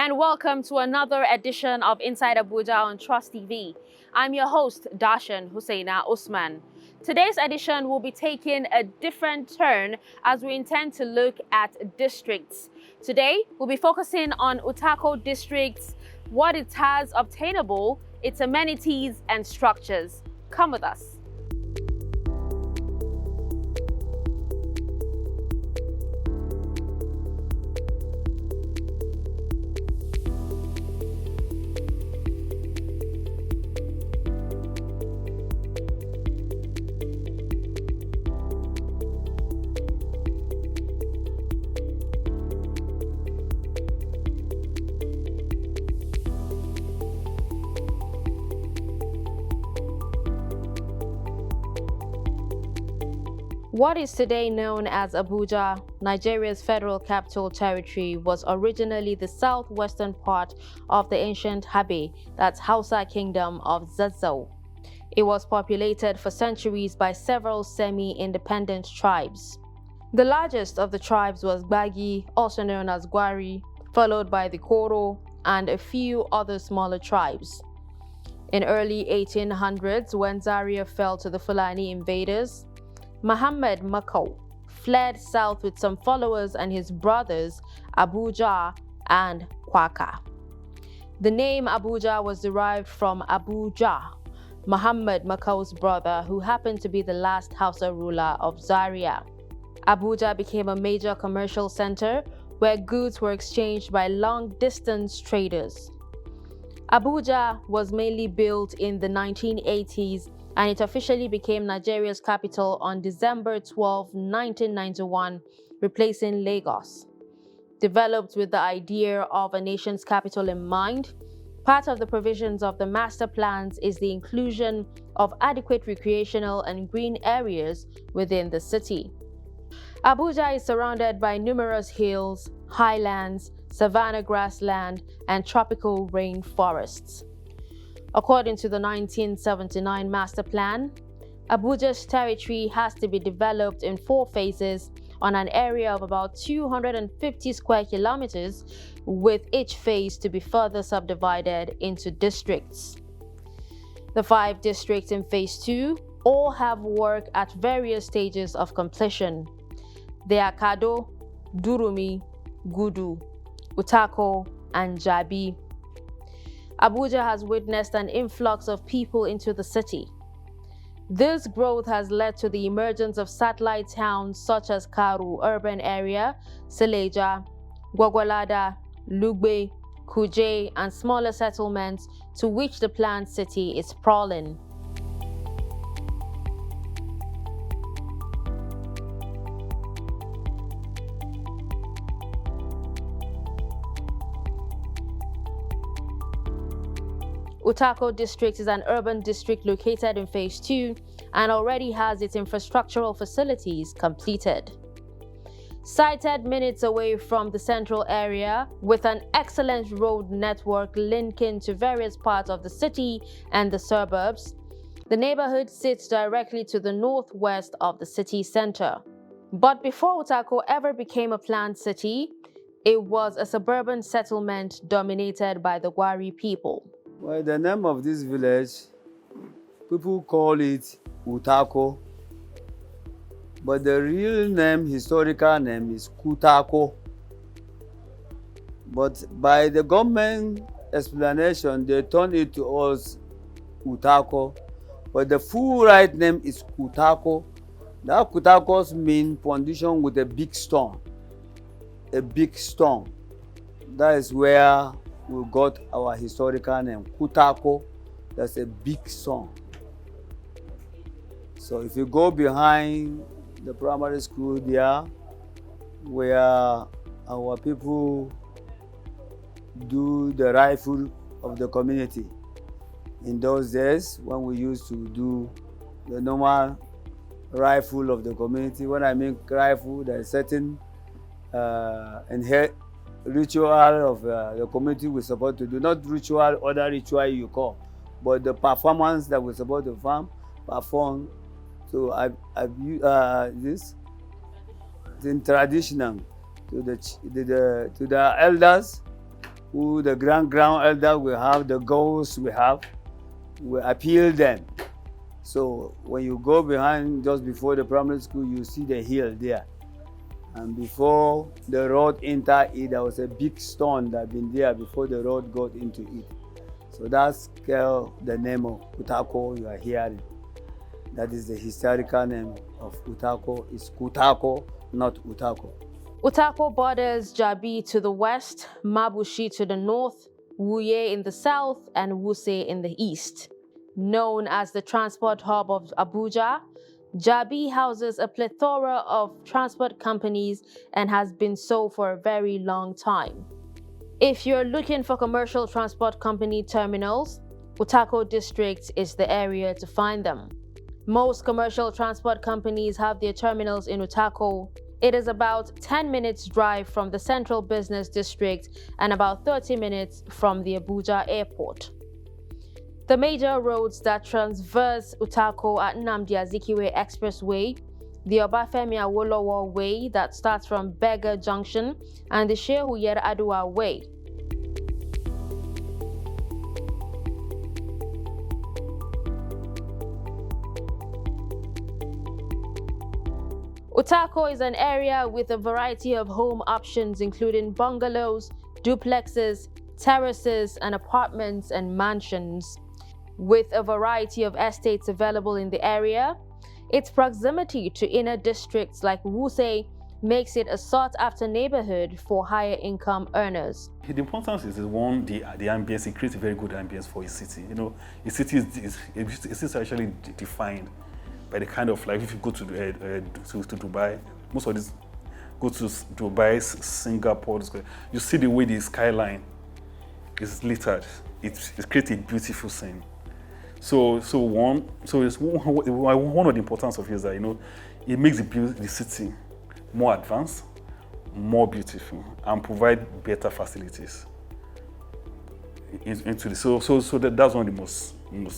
and welcome to another edition of Inside Abuja on Trust TV. I'm your host, Darshan Husseina Usman. Today's edition will be taking a different turn as we intend to look at districts. Today, we'll be focusing on Utako districts, what it has obtainable, its amenities and structures. Come with us. What is today known as Abuja, Nigeria's federal capital territory, was originally the southwestern part of the ancient Habe, that's Hausa Kingdom of Zazzau. It was populated for centuries by several semi-independent tribes. The largest of the tribes was Gbagi, also known as Gwari, followed by the Koro and a few other smaller tribes. In early 1800s, when Zaria fell to the Fulani invaders, Muhammad Makau fled south with some followers and his brothers ABUJA and Kwaka. The name ABUJA was derived from ABUJA, Muhammad Makau's brother, who happened to be the last Hausa ruler of Zaria. ABUJA became a major commercial center where goods were exchanged by long-distance traders. ABUJA was mainly built in the 1980s, and it officially became Nigeria's capital on December 12, 1991, replacing Lagos. Developed with the idea of a nation's capital in mind, part of the provisions of the master plans is the inclusion of adequate recreational and green areas within the city. Abuja is surrounded by numerous hills, highlands, savanna grassland, and tropical rainforests. According to the 1979 master plan, Abuja's territory has to be developed in 4 phases on an area of about 250 square kilometers, with each phase to be further subdivided into districts. The 5 districts in phase 2 all have work at various stages of completion. They are Kado, Durumi, Gudu, Utako, and Jabi. Abuja has witnessed an influx of people into the city. This growth has led to the emergence of satellite towns such as Karu urban area, Sileja, Gwagwalada, Lugbe, Kuje, and smaller settlements to which the planned city is sprawling. Utako district is an urban district located in phase 2 and already has its infrastructural facilities completed. Sited minutes away from the central area, with an excellent road network linking to various parts of the city and the suburbs, the neighborhood sits directly to the northwest of the city center. But before Utako ever became a planned city, it was a suburban settlement dominated by the Gwari people. Well, the name of this village, people call it Utako, but the real name, historical name, is Kutako. But by the government explanation, they turned it to us Utako, but the full right name is Kutako. That Kutakos means foundation with a big stone. A big stone. That is where we got our historical name, Utako. That's a big song. So if you go behind the primary school there, where our people do the rifle of the community. In those days, when we used to do the normal rifle of the community, when I mean rifle, there is certain ritual of the community we're supposed to do, not ritual, other ritual you call, but the performance that we're supposed to perform. So this is traditional to the elders who the grand elder we have, the ghosts we have, we appeal them. So when you go behind, just before the primary school, you see the hill there. And before the road enter it, there was a big stone that been there before the road got into it. So that's the name of Utako you are hearing. That is the historical name of Utako. It's Kutako, not Utako. Utako borders Jabi to the west, Mabushi to the north, Wuye in the south, and Wuse in the east. Known as the transport hub of Abuja, Jabi houses a plethora of transport companies and has been so for a very long time. If you're looking for commercial transport company terminals, Utako district is the area to find them. Most commercial transport companies have their terminals in Utako. It is about 10 minutes drive from the central business district and about 30 minutes from the Abuja airport. The major roads that transverse Utako are Nnamdi Azikiwe Expressway, the Obafemi Awolowo Way that starts from Bega Junction, and the Shehu Yar'Adua Way. Utako is an area with a variety of home options including bungalows, duplexes, terraces, and apartments and mansions. With a variety of estates available in the area, its proximity to inner districts like Wuse makes it a sought-after neighborhood for higher income earners. The importance is one, the ambience. It creates a very good ambience for a city. You know, a city is actually defined by the kind of life. If you go to Dubai, most of these go to Dubai, Singapore, you see the way the skyline is littered. It creates a beautiful scene. So it's one of the importance of it is that, you know, it makes the city more advanced, more beautiful, and provide better facilities into the so that's one of the most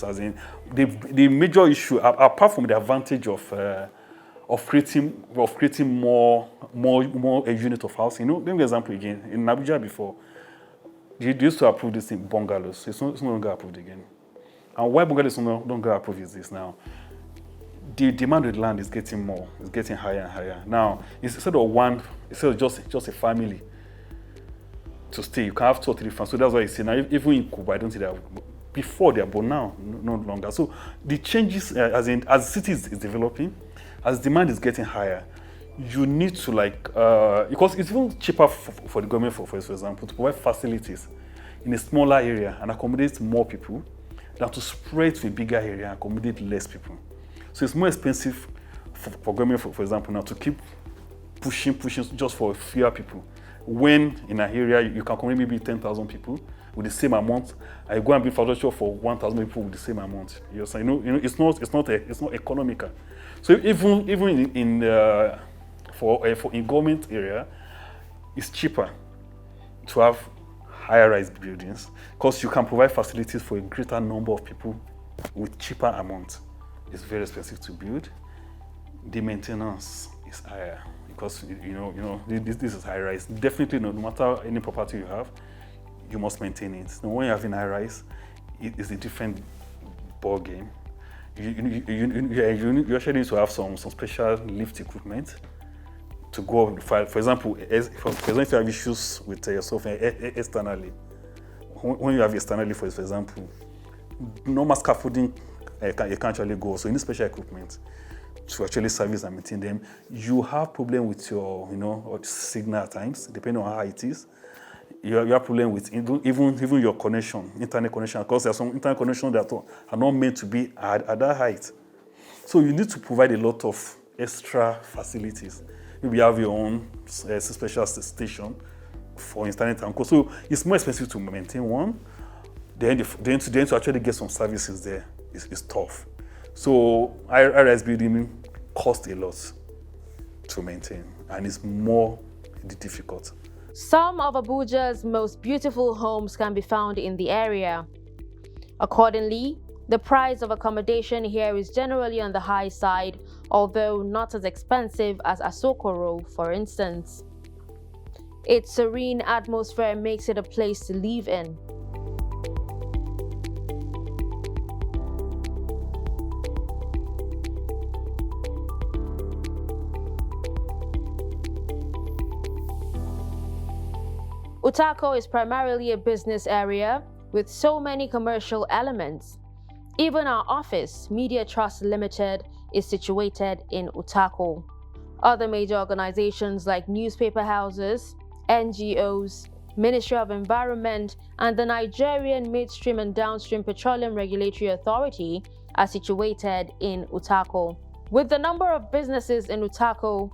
as in the major issue, apart from the advantage of creating more a unit of housing. You know, let me give an example again. In Abuja before, they used to approve this in bungalows. It's no longer approved again. And why bungalows is no longer approved is this now. The demand of the land is getting more, it's getting higher and higher. Now, instead of just a family to stay, you can have 2 or 3 families. So that's why you see now, even in Cuba, I don't see that before they are born now, no longer. So the changes, as the city is developing, as demand is getting higher, you need to because it's even cheaper for the government, for example, to provide facilities in a smaller area and accommodate more people than to spread to a bigger area and accommodate less people. So it's more expensive for government, for example, now to keep pushing just for fewer people. When in an area you can accommodate maybe 10,000 people with the same amount, I go and build infrastructure for 1,000 people with the same amount. Yes, I know. You know, it's not economical. So even in government area, it's cheaper to have higher-rise buildings because you can provide facilities for a greater number of people with cheaper amount. It's very expensive to build. The maintenance is higher because this is high-rise. Definitely, no matter any property you have, you must maintain it. Now, when you have in high-rise, it's a different ball game. You actually need to have some special lift equipment to go up. For example, if you have issues with yourself externally, when you have externally, for example, normal scaffolding you can't actually go. So you need special equipment to actually service and maintain them. You have problem with your signal at times, depending on how it is. You have problem with even your connection, internet connection, because there are some internet connections that are not meant to be at that height. So you need to provide a lot of extra facilities. Maybe you have your own special station for internet and call. So it's more expensive to maintain one. Then to actually get some services there is tough. So high-rise building costs a lot to maintain, and it's more difficult. Some of Abuja's most beautiful homes can be found in the area. Accordingly, the price of accommodation here is generally on the high side, although not as expensive as Asokoro, for instance. Its serene atmosphere makes it a place to live in. Utako is primarily a business area with so many commercial elements. Even our office, Media Trust Limited, is situated in Utako. Other major organizations like newspaper houses, NGOs, Ministry of Environment, and the Nigerian Midstream and Downstream Petroleum Regulatory Authority are situated in Utako. With the number of businesses in Utako,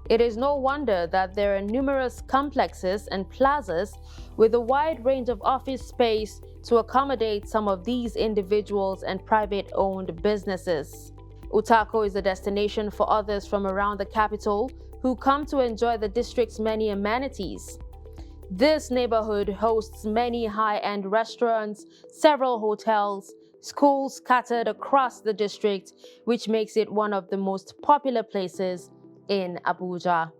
it is no wonder that there are numerous complexes and plazas with a wide range of office space to accommodate some of these individuals and private-owned businesses. Utako is a destination for others from around the capital who come to enjoy the district's many amenities. This neighborhood hosts many high-end restaurants, several hotels, schools scattered across the district, which makes it one of the most popular places in Abuja.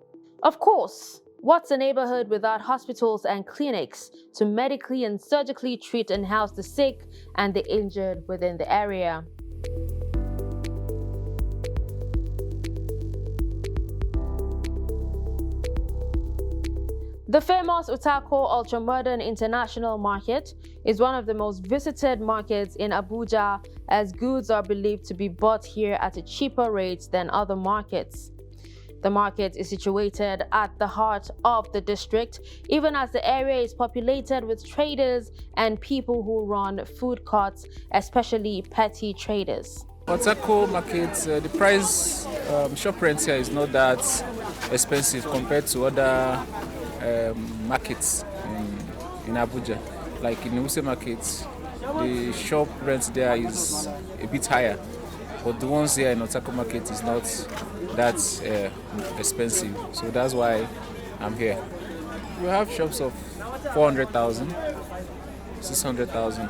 Of course, what's a neighborhood without hospitals and clinics to medically and surgically treat and house the sick and the injured within the area? The famous Utako Ultramodern International Market is one of the most visited markets in Abuja, as goods are believed to be bought here at a cheaper rate than other markets. The market is situated at the heart of the district, even as the area is populated with traders and people who run food carts, especially petty traders. Utako market, the price, shop rent here is not that expensive compared to other markets in Abuja. Like in Wuse market, the shop rent there is a bit higher, but the ones here in Utako market is not that expensive. So that's why I'm here. We have shops of 400,000, 600,000,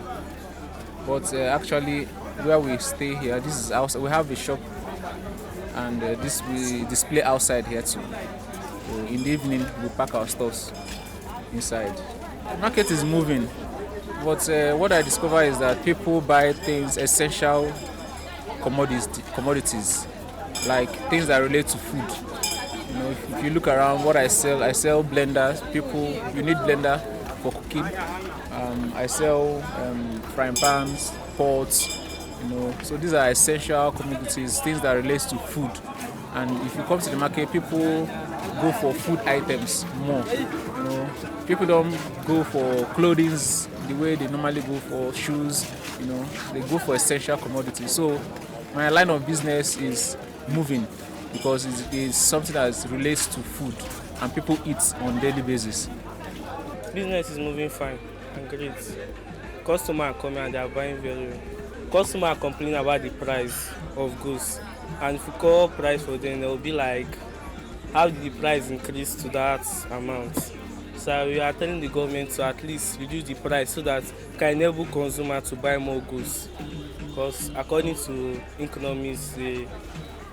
but actually where we stay here, this is outside. We have a shop, and this we display outside here too. So in the evening, we pack our stuffs inside. The market is moving, but what I discover is that people buy things, essential commodities, like things that relate to food. You know, if you look around, what I sell blenders. You need blender for cooking. I sell frying pans, pots. You know, so these are essential commodities, things that relate to food. And if you come to the market, people go for food items more. You know, people don't go for clothing the way they normally go for shoes. You know, they go for essential commodities. So my line of business is moving because it is something that relates to food and people eat on a daily basis. Business is moving fine and great. Customers are coming and they are buying very well. Customers are complaining about the price of goods, and if you call price for them, they'll be like, how did the price increase to that amount? So we are telling the government to at least reduce the price so that can enable consumers to buy more goods. Because according to economists,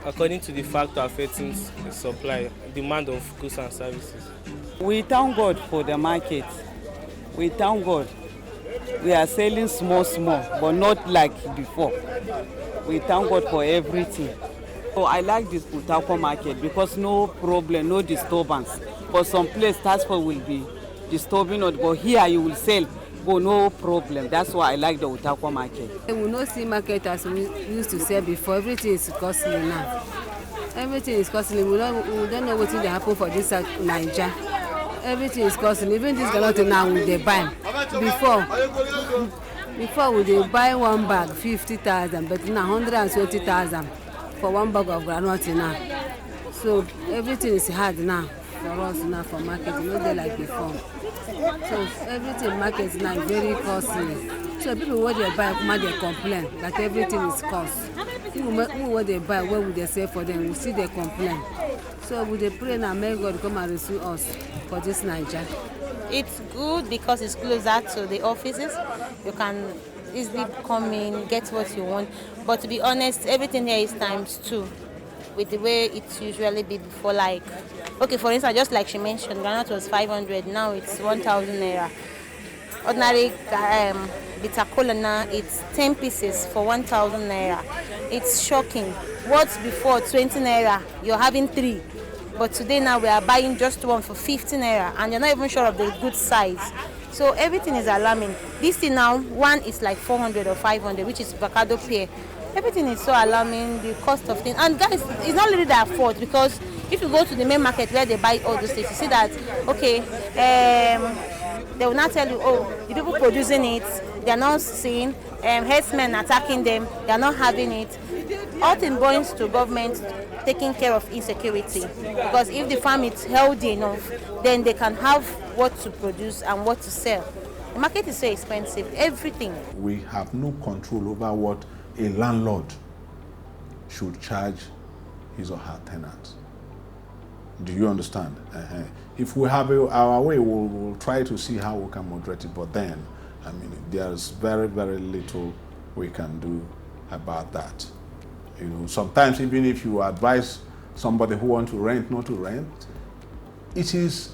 according to the factor affecting the supply, demand of goods and services. We thank God for the market. We thank God. We are selling small, but not like before. We thank God for everything. So I like this Utako market because no problem, no disturbance. For some place, transport will be disturbing, but here you will sell, but no problem. That's why I like the Utako market. We will not see market as we used to sell before. Everything is costly now. Everything is costly. We don't know what will happen for this Niger. Everything is costly. Even this galot now we dey buy. Before we dey buy one bag 50,000, but now 120,000 for one bag of groundnut now. So everything is hard now for us now for market. No dey like before. So everything market now is very costly. So people when they buy, come they complain that everything is cost. People when they buy, what would they say for them? We see they complain. So we dey pray now, may God come and rescue us for this Niger. It's good because it's closer to the offices. You can easily come in, get what you want. But to be honest, everything here is times 2. with the way it usually be before. Like, okay, for instance, just like she mentioned, granite was 500, now it's 1,000 naira. Ordinary bitter cola now, it's 10 pieces for 1,000 naira. It's shocking. What's before 20 naira, you're having 3. But today now we are buying just one for 50 naira, and you're not even sure of the good size. So everything is alarming. This thing now, one is like 400 or 500, which is avocado pear. Everything is so alarming, the cost of things. And guys, it's not really their fault, because if you go to the main market where they buy all those things, you see that, okay, they will not tell you, oh, the people producing it, they are not seeing, herdsmen attacking them, they are not having it. All things boils to government taking care of insecurity, because if the farm is healthy enough, then they can have what to produce and what to sell. The market is so expensive, everything. We have no control over what a landlord should charge his or her tenants. Do you understand? If we have our way, we'll try to see how we can moderate it, but then, I mean, there's very, very little we can do about that. You know, sometimes even if you advise somebody who wants to rent not to rent, it is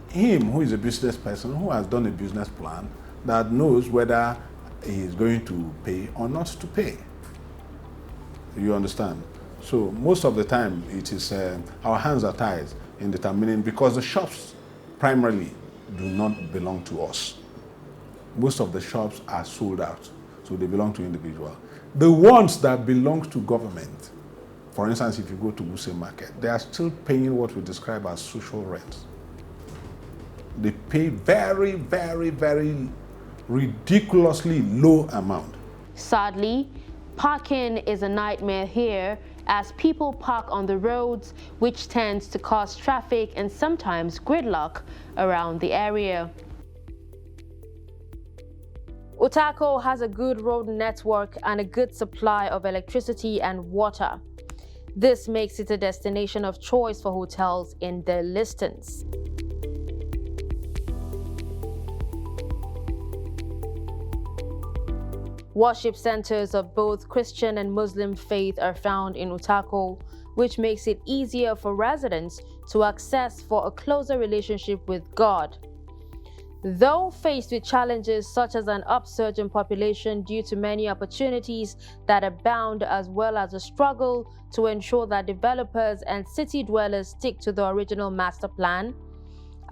him who is a business person, who has done a business plan, that knows whether he is going to pay or not to pay. You understand? So most of the time it is our hands are tied in determining, because the shops primarily do not belong to us. Most of the shops are sold out, so they belong to individuals. The ones that belong to government, for instance, if you go to Wuse Market, they are still paying what we describe as social rent. They pay very, very, very ridiculously low amount. Sadly, parking is a nightmare here, as people park on the roads, which tends to cause traffic and sometimes gridlock around the area. Utako has a good road network and a good supply of electricity and water. This makes it a destination of choice for hotels in the listings. Worship centers of both Christian and Muslim faith are found in Utako, which makes it easier for residents to access for a closer relationship with God. Though faced with challenges such as an upsurge in population due to many opportunities that abound, as well as a struggle to ensure that developers and city dwellers stick to the original master plan,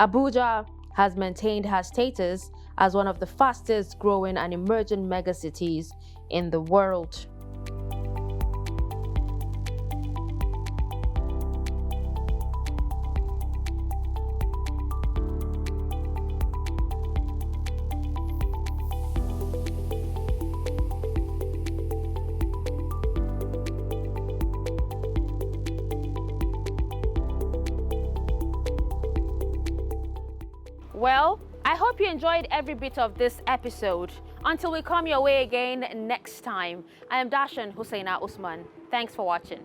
ABUJA has maintained her status as one of the fastest growing and emerging megacities in the world. Well, I hope you enjoyed every bit of this episode. Until we come your way again next time, I am Dashan Husseina Usman. Thanks for watching.